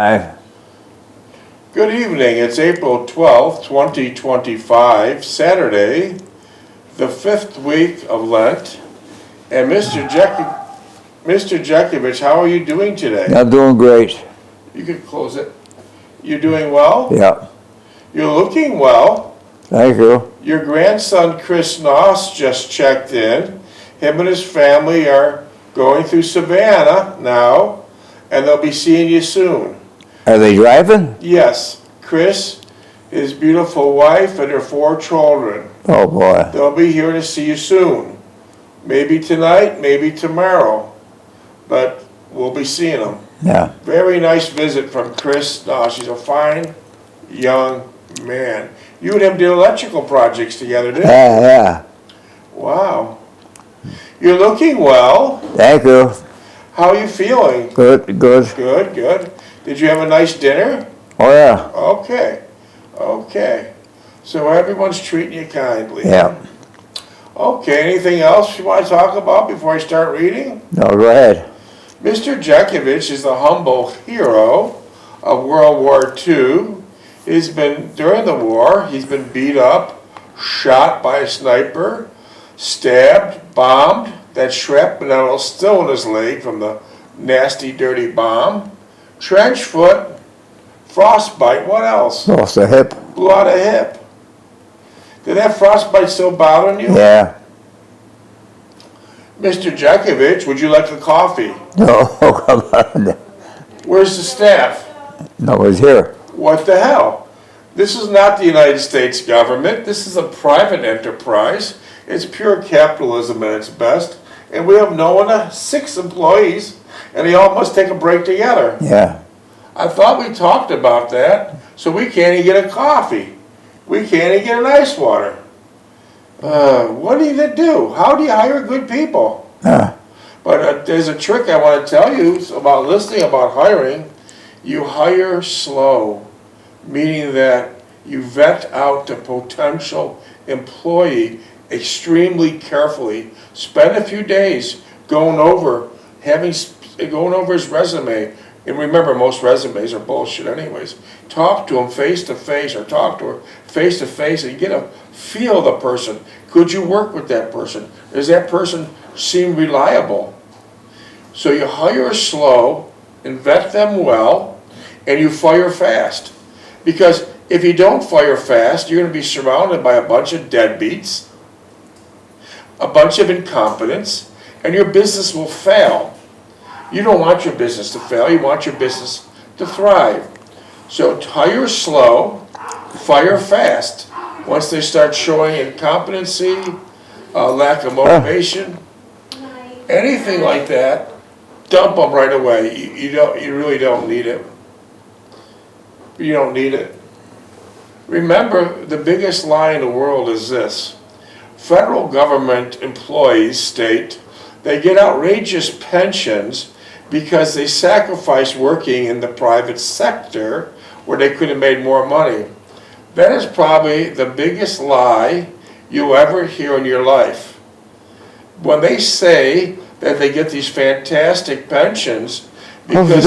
Aye. Good evening. It's April 12th, 2025, Saturday, the 5th week of Lent. And Mr. Jeckovich, how are you doing today? I'm doing great. You can close it. You doing well? Yeah. You're looking well. Thank you. Your grandson, Chris Noss, just checked in. Him and his family are going through Savannah now, and they'll be seeing you soon. Are they driving? Yes, Chris, his beautiful wife, and her 4 children. Oh boy. They'll be here to see you soon. Maybe tonight, maybe tomorrow, but we'll be seeing them. Yeah. Very nice visit from Chris. She's a fine young man. You and him did electrical projects together, didn't you? Yeah. Wow. You're looking well. Thank you. How are you feeling? Good. Good. Did you have a nice dinner? Oh yeah. Okay. So everyone's treating you kindly. Yeah. Okay, anything else you want to talk about before I start reading? No, go ahead. Mr. Jeckovich is the humble hero of World War II. During the war, he's been beat up, shot by a sniper, stabbed, bombed, that shrapnel is still in his leg from the nasty, dirty bomb, trench foot, frostbite, what else? Lost a hip. Blew out a hip. Did that frostbite still bothering you? Yeah. Mr. Jeckovich, would you like a coffee? No, come on. Where's the staff? Nobody's here. What the hell? This is not the United States government. This is a private enterprise. It's pure capitalism at its best. And we have no one, 6 employees, and they all must take a break together. Yeah. I thought we talked about that, so we can't even get a coffee. We can't even get an ice water. What do you do? How do you hire good people? But there's a trick I want to tell you about listening, about hiring. You hire slow, meaning that you vet out the potential employee extremely carefully. Spend a few days going over his resume. And remember, most resumes are bullshit anyways. Talk to him face to face, or talk to her face to face, and get a feel of the person. Could you work with that person? Does that person seem reliable? So you hire slow and vet them well, and you fire fast. Because if you don't fire fast, you're going to be surrounded by a bunch of deadbeats, a bunch of incompetents, and your business will fail. You don't want your business to fail, you want your business to thrive. So hire slow, fire fast. Once they start showing incompetency, lack of motivation, anything like that, dump them right away. You really don't need it. You don't need it. Remember, the biggest lie in the world is this. Federal government employees state they get outrageous pensions because they sacrifice working in the private sector where they could have made more money. That is probably the biggest lie you'll ever hear in your life. When they say that they get these fantastic pensions because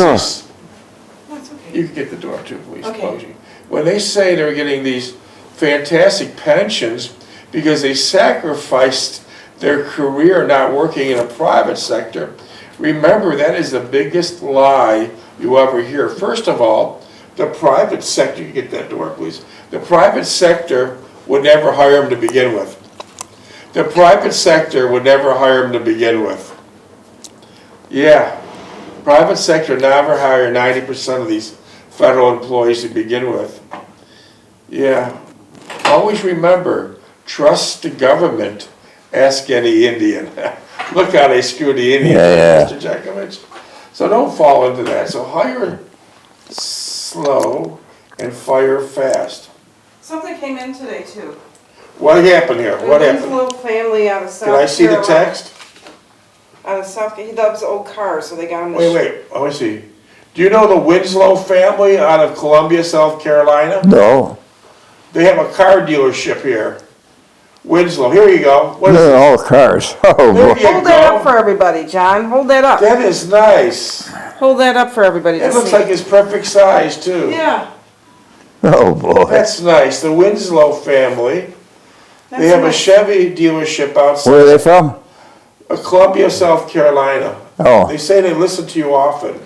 That's okay. you can get the door too, please. Okay. When they say they're getting these fantastic pensions because they sacrificed their career not working in a private sector, remember, that is the biggest lie you ever hear. First of all, the private sector, you get that door, please. The private sector would never hire them to begin with. The private sector would never hire them to begin with. Yeah, private sector never hire 90% of these federal employees to begin with. Yeah, always remember, trust the government, ask any Indian. Look how they screw the Indians, Yeah. Mr. Jeckovich. So don't fall into that. So hire slow and fire fast. Something came in today too. What happened here? What There's happened? a little family out of South Can I see the Carolina. text? Out of South, he loves old cars, so they got him. Wait, let me see. Do you know the Winslow family out of Columbia, South Carolina? No. They have a car dealership here. Winslow, here you go. What is They're it? all cars. Oh There boy. you Hold that go. up for everybody, John. Hold that up. That is nice. Hold that up for everybody to It looks see. like it's perfect size too. Yeah. Oh, boy. That's nice. The Winslow family. They have a nice. Chevy dealership outside Where are they from? Columbia, South Carolina. Oh. They say they listen to you often.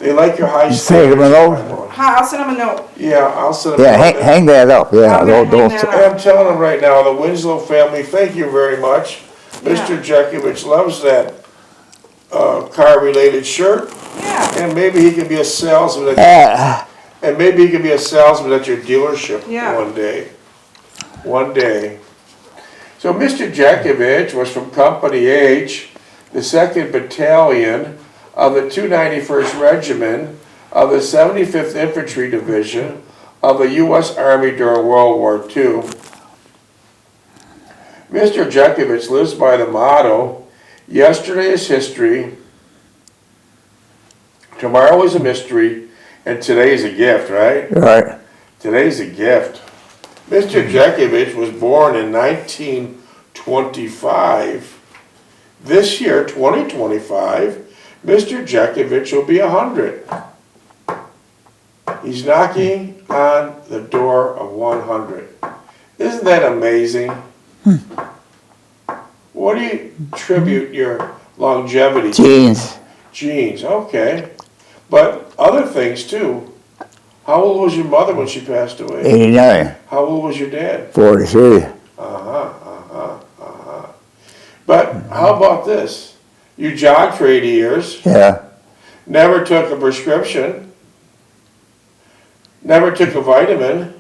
They like your high You speed. take 'em a note? I'll send them a note. Yeah, I'll send them. Yeah, hang that up, yeah, I'm gonna don't, hang don't, that I'm telling them right now, the Winslow family, thank you very much. Mr. Jeckovich loves that car-related shirt, Yeah. and maybe he can be a salesman. And maybe he can be a salesman at your dealership Yeah. one day. One day. So Mr. Jeckovich was from Company H, the 2nd Battalion of the 291st Regiment of the 75th Infantry Division of the U.S. Army during World War II. Mr. Jeckovich lives by the motto, yesterday is history, tomorrow is a mystery, and today is a gift, right? right, Today's a gift. Mr. Jeckovich was born in 1925. This year, 2025, Mr. Jeckovich will be 100. He's knocking on the door of 100. Isn't that amazing? What do you attribute your longevity to? jeans, Genes, okay. But other things too. How old was your mother when she passed away? 89, How old was your dad? 43, But how about this? You jogged for 80 years, yeah, never took a prescription, never took a vitamin.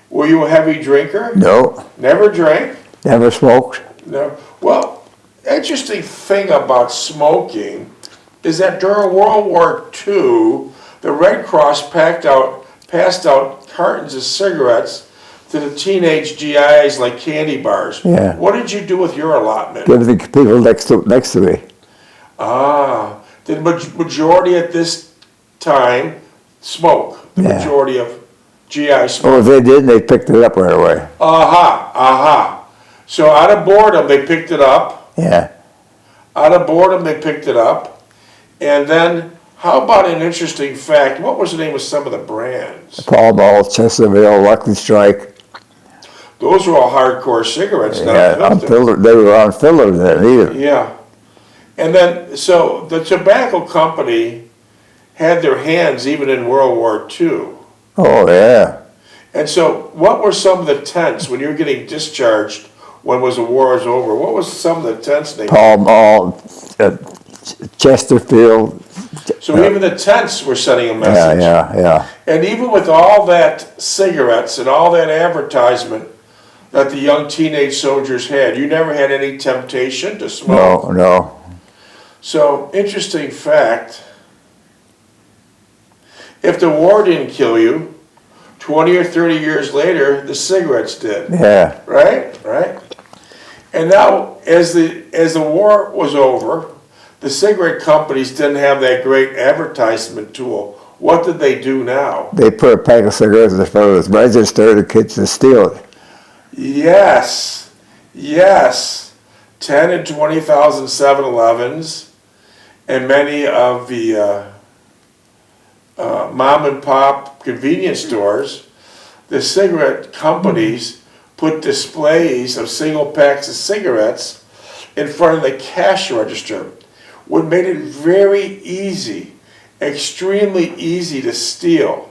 Were you a heavy drinker? no, Never drank? never smoked, No. Well, interesting thing about smoking is that during World War II, the Red Cross passed out cartons of cigarettes to the teenage GIs like candy bars. Yeah. What did you do with your allotment? give the people next to me, Did the majority at this time smoke? The Yeah. majority of GI smoke? or if they didn't, they picked it up right away, So out of boredom, they picked it up. yeah, Out of boredom, they picked it up. And then, how about an interesting fact? What was the name of some of the brands? Pall Mall, Chesterfield, Lucky Strike, Those were all hardcore cigarettes, yeah, not filtered. unfiltered, they were unfiltered then either, Yeah. And then, so the tobacco company had their hands even in World War II. oh, yeah, And so, what were some of the tents when you were getting discharged when the war was over? What was some of the tents they Pall Mall, Chesterfield, So even the tents were sending a yeah, message. yeah, And even with all that cigarettes and all that advertisement that the young teenage soldiers had, you never had any temptation to smoke. no, So, interesting fact, if the war didn't kill you, 20 or 30 years later, the cigarettes did. yeah, Right? Right? And now, as the war was over, the cigarette companies didn't have that great advertisement tool. What did they do now? they put a pack of cigarettes in front of the register, the kids to steal it. Yes, 10 and 20,000 7-Elevens and many of the mom and pop convenience stores, the cigarette companies put displays of single packs of cigarettes in front of the cash register, what made it very easy, extremely easy to steal.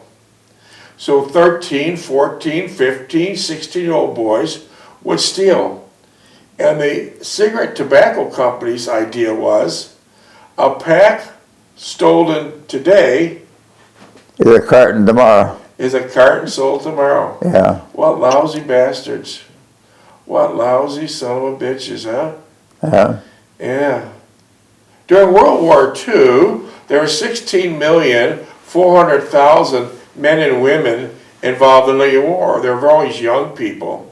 So 13, 14, 15, 16-year-old boys would steal. And the cigarette tobacco company's idea was, a pack stolen today Is a carton tomorrow, is a carton sold tomorrow. yeah, What lousy bastards. What lousy son of a bitches, huh? yeah, Yeah. During World War II, there were 16,400,000 men and women involved in the war. They were always young people.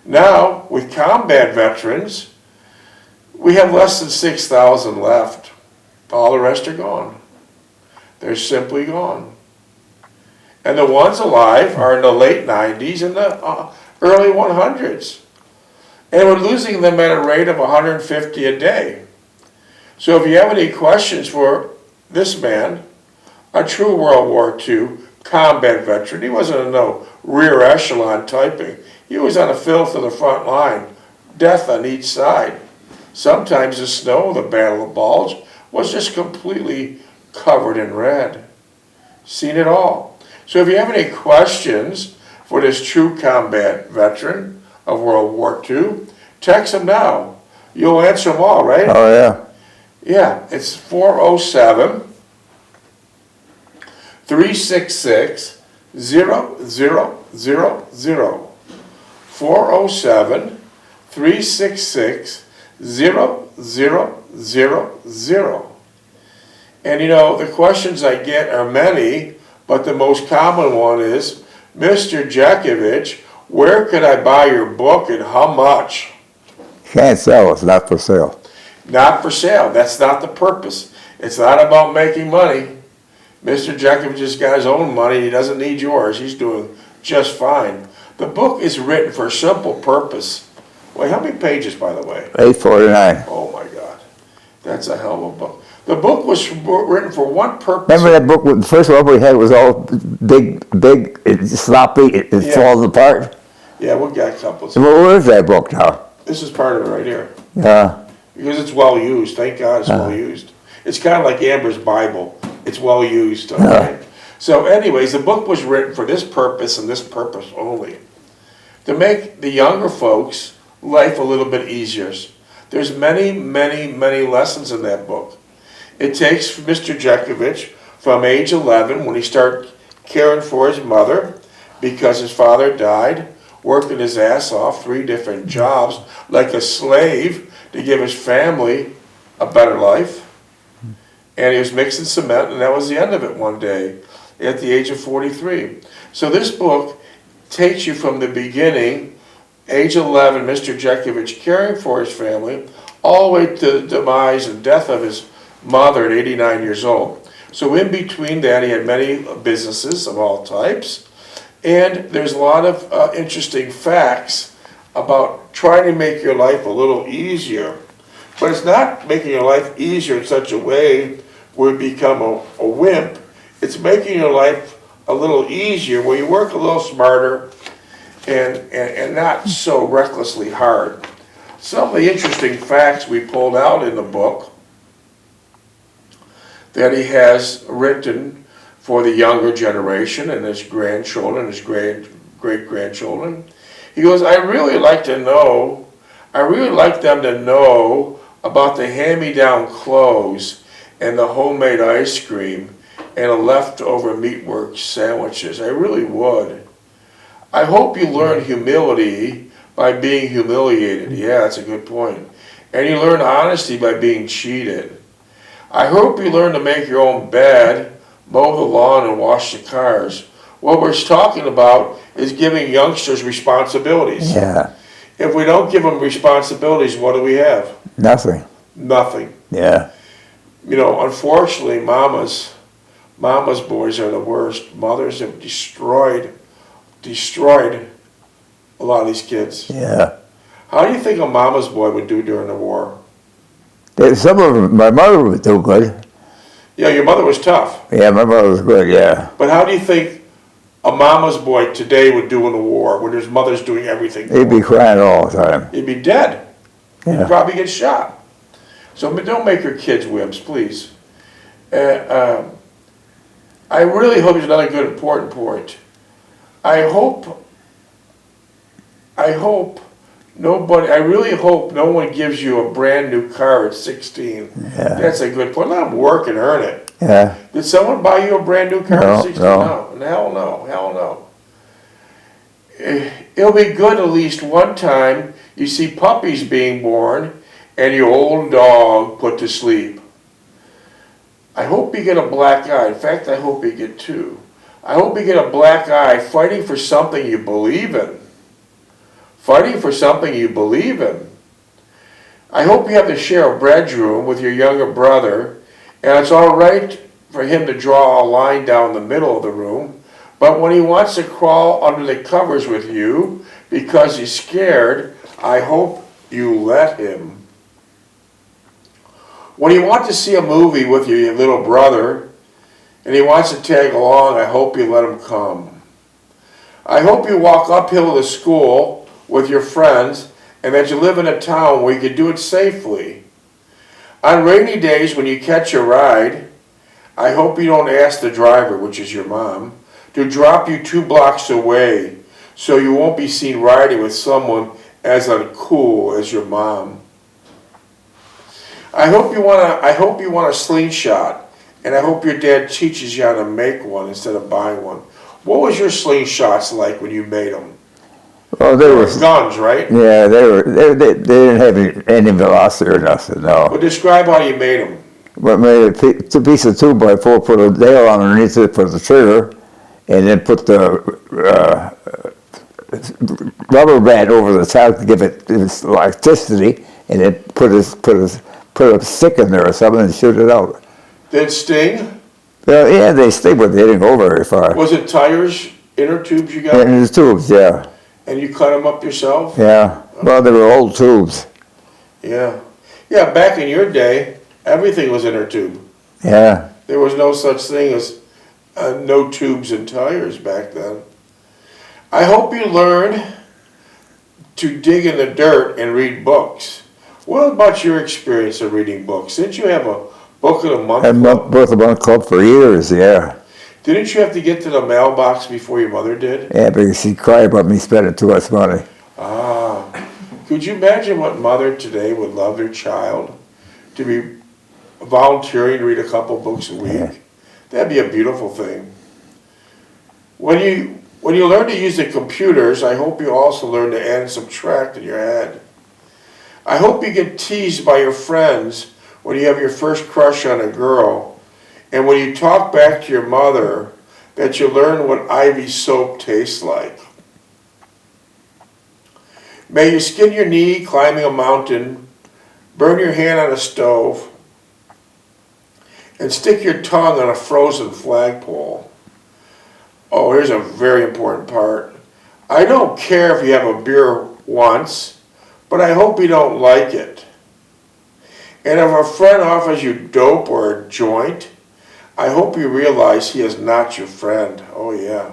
Now, with combat veterans, we have less than 6,000 left. All the rest are gone. They're simply gone. And the ones alive are in the late 90s and the early 100s. And we're losing them at a rate of 150 a day. So if you have any questions for this man, a true World War II combat veteran, he wasn't a no rear echelon typing. He was on the filth of the front line, death on each side. Sometimes the snow of the Battle of Bulge was just completely covered in red. Seen it all. So if you have any questions for this true combat veteran of World War II, text him now. You'll answer them all, right? Oh, yeah. Yeah, it's 407 366 0000. 407 366 0000. And you know, the questions I get are many, but the most common one is, Mr. Jeckovich, where could I buy your book and how much? Can't sell, it's not for sale. Not for sale. That's not the purpose. It's not about making money. Mr. Jeckovich has got his own money. He doesn't need yours. He's doing just fine. The book is written for a simple purpose. Wait, how many pages, by the way? 849. Oh my God. That's a hell of a book. The book was written for one purpose. Remember that book, the first one we had was all big, it's sloppy, it Yeah. falls apart? Yeah, we've got couples. So where is that book now? This is part of it right here. Yeah. Because it's well used. Thank God it's well used. It's kind of like Amber's Bible. It's well used. Okay? So anyways, the book was written for this purpose and this purpose only. To make the younger folks' life a little bit easier. There's many, many, many lessons in that book. It takes Mr. Jeckovich from age 11, when he started caring for his mother because his father died, working his ass off, 3 different jobs, like a slave to give his family a better life. And he was mixing cement, and that was the end of it one day at the age of 43. So this book takes you from the beginning, age 11, Mr. Jeckovich caring for his family, all the way to the demise and death of his mother at 89 years old. So in between that, he had many businesses of all types. And there's a lot of interesting facts about trying to make your life a little easier. But it's not making your life easier in such a way where you become a wimp. It's making your life a little easier where you work a little smarter and not so recklessly hard. Some of the interesting facts we pulled out in the book that he has written for the younger generation and his grandchildren, his great-grandchildren. He goes, I really like them to know about the hand-me-down clothes and the homemade ice cream and the leftover meatworks sandwiches. I really would. I hope you learn humility by being humiliated. Yeah, that's a good point. And you learn honesty by being cheated. I hope you learn to make your own bed, mow the lawn, and wash the cars. What we're talking about is giving youngsters responsibilities. Yeah. If we don't give them responsibilities, what do we have? Nothing. Nothing. Yeah. You know, unfortunately, mama's boys are the worst. Mothers have destroyed a lot of these kids. Yeah. How do you think a mama's boy would do during the war? Some of them, my mother was too good. Yeah, your mother was tough. Yeah, my mother was good, yeah. But how do you think a mama's boy today would do in a war when there's mothers doing everything? They'd be crying all the time. He'd be dead. Yeah. He'd probably get shot. So don't make your kids wimps, please. I really hope there's another good important point. I really hope no one gives you a brand new car at 16. Yeah. That's a good point. Let them work and earn it. Yeah. Did someone buy you a brand new car at 16? No. Hell no. Hell no. It'll be good at least one time you see puppies being born and your old dog put to sleep. I hope you get a black eye. In fact, I hope you get 2. I hope you get a black eye fighting for something you believe in. Fighting for something you believe in. I hope you have to share a bedroom with your younger brother, and it's all right for him to draw a line down the middle of the room, but when he wants to crawl under the covers with you because he's scared, I hope you let him. When you want to see a movie with your little brother and he wants to tag along, I hope you let him come. I hope you walk uphill to school with your friends and that you live in a town where you can do it safely. On rainy days when you catch a ride, I hope you don't ask the driver, which is your mom, to drop you 2 blocks away so you won't be seen riding with someone as uncool as your mom. I hope you want a slingshot, and I hope your dad teaches you how to make one instead of buying one. What was your slingshots like when you made them? Well, They were guns, right? yeah, they didn't have any velocity or nothing, no. Well, describe how you made them. But made a piece of 2x4, put a nail underneath it for the trigger, and then put the rubber band over the top to give it elasticity, and then put a stick in there or something and shoot it out. Did it sting? Well, yeah, they stay, but they didn't go very far. Was it tires, inner tubes you got? Yeah, and the tubes, yeah. And you cut them up yourself? Yeah. Well, they were old tubes. Yeah. Yeah, back in your day, everything was inner tube. Yeah. There was no such thing as no tubes and tires back then. I hope you learn to dig in the dirt and read books. What about your experience of reading books? Didn't you have a book of the month club? Book of the month club for years, yeah. Didn't you have to get to the mailbox before your mother did? Yeah, because she cried about me spending too much money. Ah. Could you imagine what mother today would love their child to be volunteering to read a couple books a week? Yeah. That'd be a beautiful thing. When you learn to use the computers, I hope you also learn to add and subtract in your head. I hope you get teased by your friends when you have your first crush on a girl, and when you talk back to your mother, that you learn what Ivy soap tastes like. May you skin your knee climbing a mountain, burn your hand on a stove, and stick your tongue on a frozen flagpole. Oh, here's a very important part. I don't care if you have a beer once, but I hope you don't like it. And if a friend offers you dope or a joint, I hope you realize he is not your friend. Oh yeah.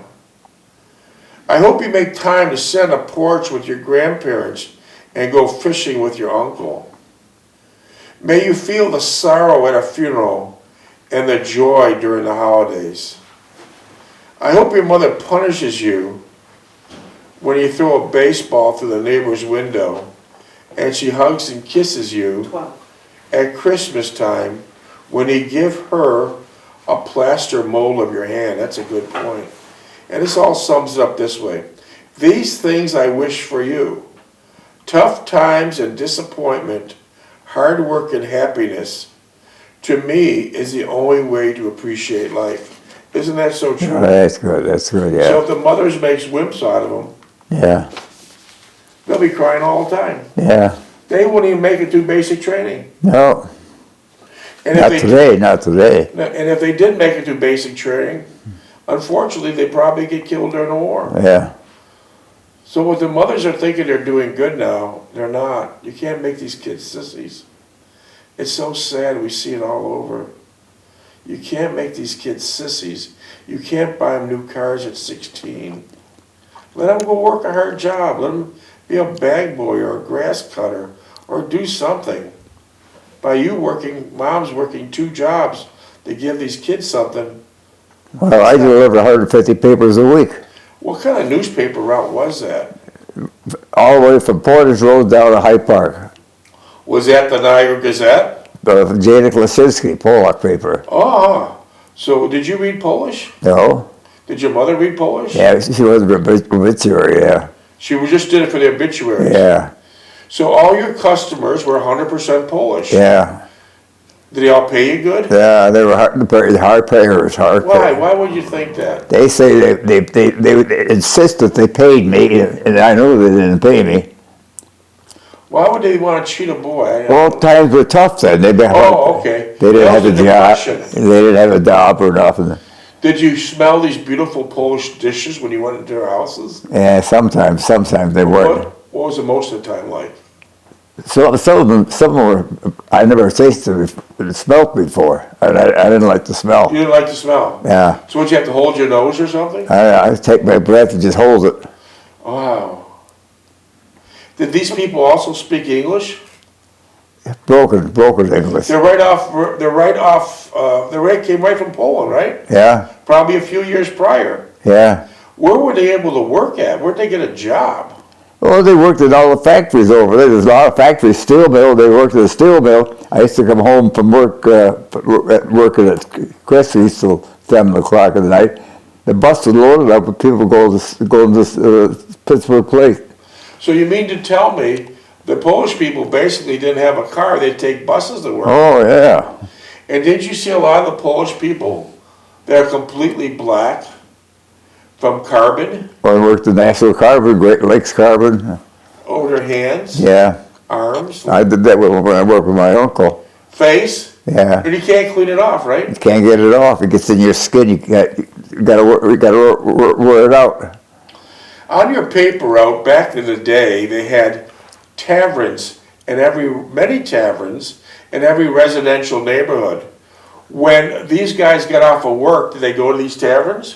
I hope you make time to sit on a porch with your grandparents and go fishing with your uncle. May you feel the sorrow at a funeral and the joy during the holidays. I hope your mother punishes you when you throw a baseball through the neighbor's window and she hugs and kisses you 12. at Christmas time when you give her a plaster mold of your hand. That's a good point. And this all sums it up this way. These things I wish for you. Tough times and disappointment, hard work and happiness, to me is the only way to appreciate life. Isn't that so true? Oh, that's good, yeah. So if the mothers makes wimps out of them, Yeah, they'll be crying all the time. yeah. They won't even make it through basic training. No, And not if today, not today. And if they did make it through basic training, unfortunately, they probably get killed during the war. Yeah, So what the mothers are thinking they're doing good now, they're not. You can't make these kids sissies. It's so sad, we see it all over. You can't make these kids sissies. You can't buy them new cars at 16. Let them go work a hard job. Let them be a bag boy or a grass cutter or do something. By you working, mom's working 2 jobs to give these kids something. well, I delivered 150 papers a week, What kind of newspaper route was that? all the way from Portage Road down to Hyde Park. Was that the Niagara Gazette? The Janik Lasinski, Polak paper. Oh, so did you read Polish? No? Did your mother read Polish? Yeah, she was an obituary, yeah. She just did it for the obituaries. Yeah, So all your customers were 100% Polish. yeah. Did they all pay you good? Yeah, they were hard payers, hard Why? payers. Why would you think that? They say they insist that they paid me, and I know they didn't pay me. Why would they want to cheat a boy? Well, times were tough then. Oh, okay. They didn't That have a was the job. Depression. They didn't have a job or nothing. Did you smell these beautiful Polish dishes when you went into their houses? Yeah, sometimes they weren't. What was it most of the time like? So some of them were I never tasted or smelled before, and I didn't like the smell. You didn't like the smell? Yeah, So would you have to hold your nose or something? I take my breath and just hold it. Wow. Did these people also speak English? Broken English. They're came right from Poland, right? Yeah, Probably a few years prior. yeah. Where were they able to work at? Where'd they get a job? Well, they worked in all the factories over there. There's a lot of factories, steel mill. They worked at a steel mill. I used to come home from work, working at Christie's till 7 o'clock at night. The bus was loaded up with people going to Pittsburgh Place. So you mean to tell me the Polish people basically didn't have a car, they'd take buses to work? Oh, yeah. And did you see a lot of the Polish people that are completely black from carbon I worked in National Carbon, Great Lakes Carbon. over their hands, Yeah. arms, I did that when I worked with my uncle. face? Yeah. And you can't clean it off, right? You can't get it off. It gets in your skin. You gotta wear it out. On your paper route, back in the day, they had taverns many taverns in every residential neighborhood. When these guys got off of work, did they go to these taverns?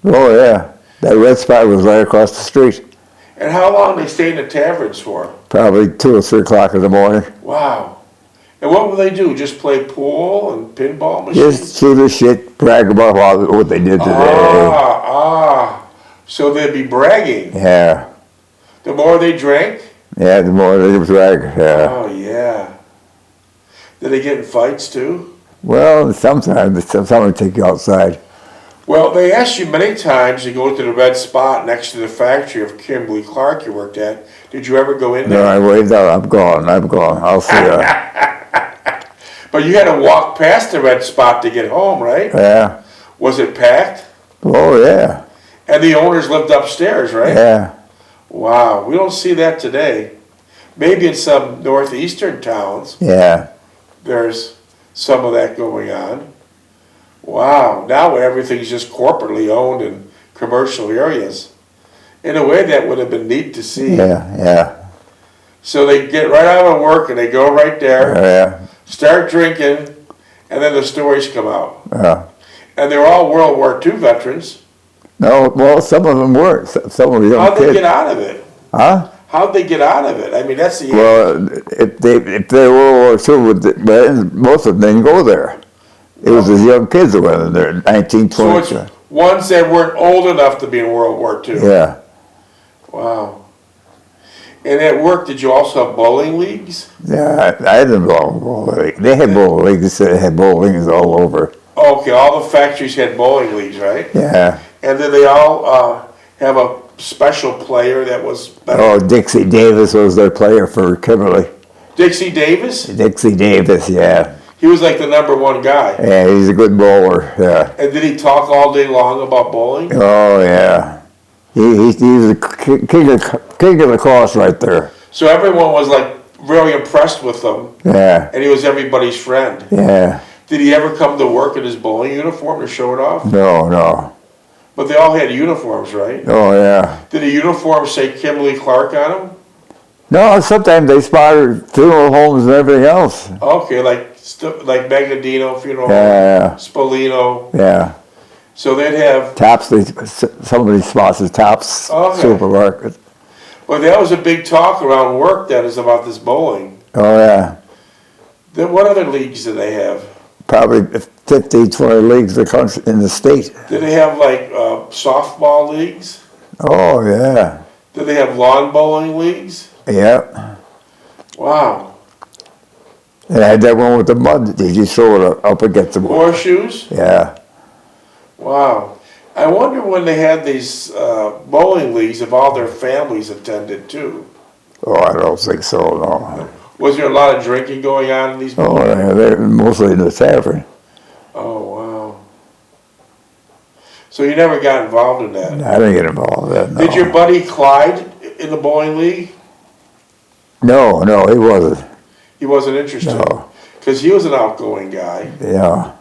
Oh, yeah. That red spot was right across the street. And how long they stayed in the taverns for? Probably 2 or 3 o'clock in the morning. Wow. And what would they do? Just play pool and pinball machines? Just shoot the shit, brag about what they did today. So they'd be bragging. Yeah. The more they drank? Yeah, the more they brag. Yeah. Oh, yeah. Did they get in fights too? Well, sometimes someone take you outside. Well, they asked you many times to go to the red spot next to the factory of Kimberly Clark you worked at. Did you ever go in No, there? I waved out. I'm gone. I'll see you. But you had to walk past the red spot to get home, right? Yeah. Was it packed? Oh, yeah. And the owners lived upstairs, right? Yeah. Wow, we don't see that today. Maybe in some northeastern towns, Yeah. there's some of that going on. Wow, now everything's just corporately owned in commercial areas. In a way, that would have been neat to see. Yeah. Yeah. So they get right out of work and they go right there, Yeah. start drinking, and then the stories come out. Yeah. And they're all World War II veterans. No, well, some of them were. Some were young How'd they kids. get out of it? Huh? How'd they get out of it? I mean, that's the... Well, if they were World War II, most of them didn't go there. It was the young kids that went in there, 19, So 20. it's ones that weren't old enough to be in World War II. Yeah. Wow. And at work, did you also have bowling leagues? Yeah, I didn't belong to bowling league. They had bowling leagues. They had bowling leagues all over. Okay, all the factories had bowling leagues, right? Yeah. And did they all have a special player that was better? Oh, Dixie Davis was their player for Kimberly. Dixie Davis? Dixie Davis, yeah. He was like the #1 guy. Yeah, he's a good bowler, yeah. And did he talk all day long about bowling? Oh, yeah. He's the king of the course right there. So everyone was like really impressed with him, Yeah, and he was everybody's friend. yeah. Did he ever come to work in his bowling uniform to show it off? No. But they all had uniforms, right? Oh, yeah. Did the uniform say Kimberly Clark on them? No, sometimes they spotted funeral homes and everything else. Okay, like Magnadino, Funeral Home, Yeah, Spolino. yeah. So they'd have, Tops, some of these spots is Tops Okay. Supermarket. well, that was a big talk around work then, is about this bowling. Oh, yeah. Then what other leagues did they have? Probably 15, 20 leagues in the state. Did they have like softball leagues? Oh, yeah. Did they have lawn bowling leagues? Yeah. Wow. And I had that one with the mud. Did you throw it up against the wall? Horseshoes? Yeah. Wow. I wonder when they had these bowling leagues if all their families attended too. Oh, I don't think so, no. Was there a lot of drinking going on in these Oh, bowling? yeah, they're mostly in the tavern. Oh, wow. So you never got involved in that? I didn't get involved in that, no. Did your buddy Clyde in the bowling league? No, he wasn't. He wasn't interested? No. Because he was an outgoing guy. Yeah.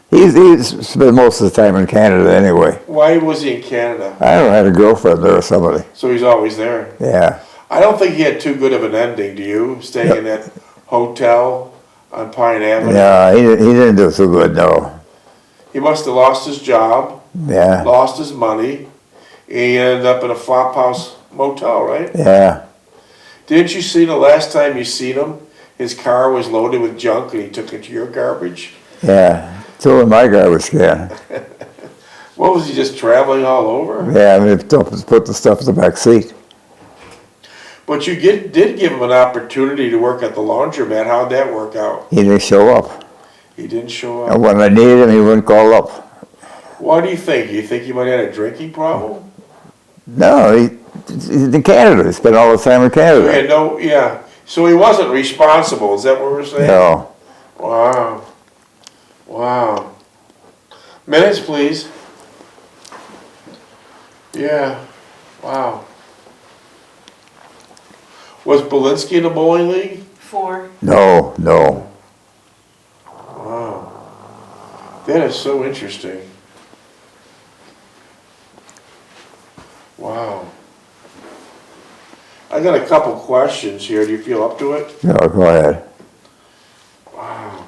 He's spent most of the time in Canada anyway. Why was he in Canada? I don't know, I had a girlfriend there or somebody. So he's always there. Yeah. I don't think he had too good of an ending, do you? Staying in that hotel on Pine Avenue? Yeah, he didn't do so good, no. He must have lost his job, Yeah, lost his money, and he ended up in a flop house motel, right? yeah. Didn't you see the last time you seen him? His car was loaded with junk and he took it to your garbage? Yeah, two of my garbage can. What was he, just traveling all over? Yeah, I mean, put the stuff in the back seat. But you did give him an opportunity to work at the laundromat. How'd that work out? He didn't show up. He didn't show And up. when I needed him, he wouldn't call up. What do you think? You think he might have had a drinking problem? No, he's in Canada. He spent all the time in Canada. Yeah, no, yeah. So he wasn't responsible, is that what we're saying? No. Wow. Wow. Minutes, please. Yeah. Wow. Was Belinsky in the bowling league? 4. No, no. Wow. That is so interesting. Wow. I got a couple questions here. Do you feel up to it? No, go ahead. Wow.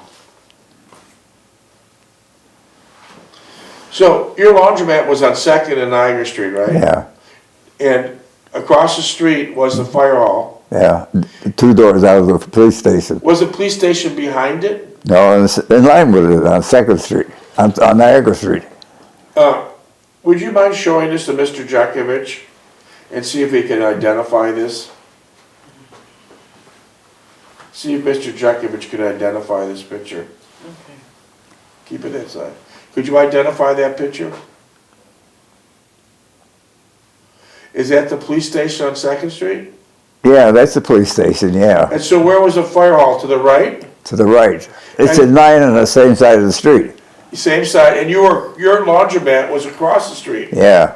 So your laundromat was on 2nd and Niagara Street, right? Yeah, And across the street was the fire hall. yeah. 2 doors out of the police station. Was the police station behind it? No, in line with it on 2nd Street, on Niagara Street. Would you mind showing this to Mr. Jeckovich and see if he can identify this? See if Mr. Jeckovich can identify this picture. Okay. Keep it inside. Could you identify that picture? Is that the police station on 2nd Street? Yeah, that's the police station, yeah. And so where was the fire hall? To the right? To the right. It's And- at 9 on the same side of the street. Same side, and your laundromat was across the street. Yeah.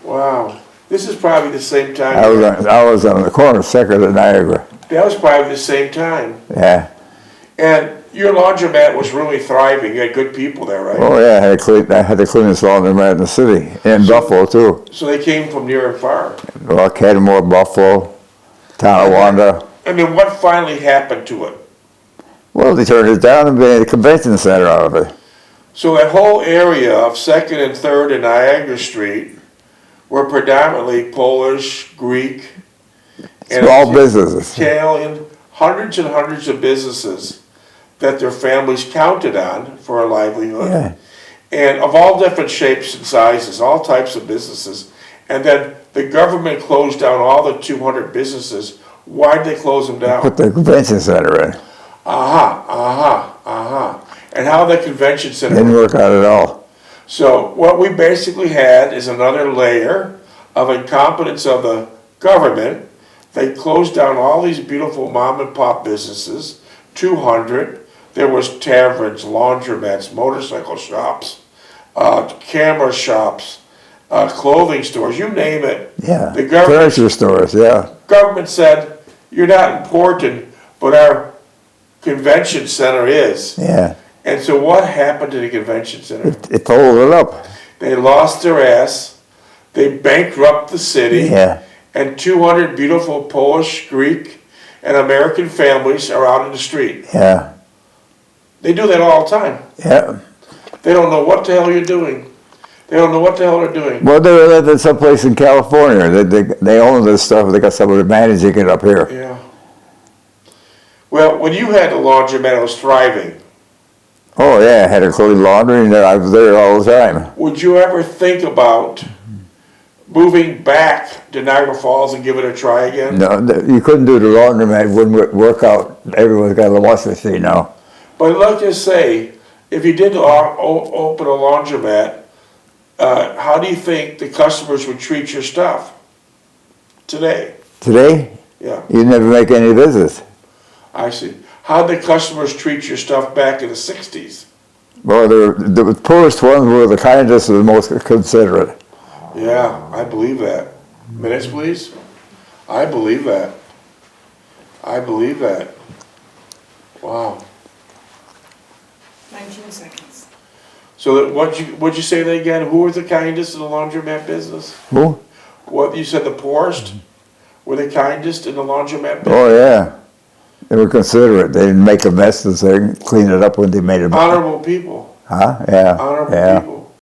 Wow. This is probably the same time. I was on the corner, 2nd and Niagara. That was probably the same time. Yeah. And your laundromat was really thriving. You had good people there, right? Oh, yeah, I had the cleanest laundromat in the city, and Buffalo, too. So they came from near and far. Well, Canmore, Buffalo, Tonawanda. And then what finally happened to it? Well, they turned it down and made a convention center out of it. So that whole area of 2nd and 3rd and Niagara Street were predominantly Polish, Greek, and Small businesses. Italian, hundreds and hundreds of businesses that their families counted on for a livelihood. Yeah. And of all different shapes and sizes, all types of businesses. And then the government closed down all the 200 businesses. Why'd they close them down? Put the convention center in. And how the convention center Didn't work out at all. So what we basically had is another layer of incompetence of the government. They closed down all these beautiful mom and pop businesses, 200. There was taverns, laundromats, motorcycle shops, camera shops, clothing stores, you name it. Yeah. The government, Furniture stores, yeah. government said, you're not important, but our convention center is. Yeah. And so what happened to the convention center? It folded up. They lost their ass. They bankrupt the city. Yeah. And 200 beautiful Polish, Greek, and American families are out in the street. Yeah. They do that all the time. Yeah. They don't know what the hell you're doing. They don't know what the hell they're doing. Well, they were living someplace in California. They own this stuff. They got somebody managing it up here. Yeah. Well, when you had the laundromat, it was thriving. Oh, yeah. I had a clean laundry, and I was there all the time. Would you ever think about moving back to Niagara Falls and give it a try again? No, you couldn't do the laundromat. It wouldn't work out. Everyone's got a washing machine now. But let's just say, if you did open a laundromat, how do you think the customers would treat your stuff today? Today, Yeah, you never make any business. I see. How'd the customers treat your stuff back in the 60s? Well, the poorest ones were the kindest and the most considerate. Yeah, I believe that. Minutes, please. I believe that. I believe that. Wow. 19 seconds. So what'd you say that again? Who was the kindest in the laundromat business? Who? What, you said the poorest? were the kindest in the laundromat business. Oh, yeah. They were considerate. They didn't make a mess, they clean it up when they made a mess. Honorable people, Huh? Yeah, honorable yeah. people.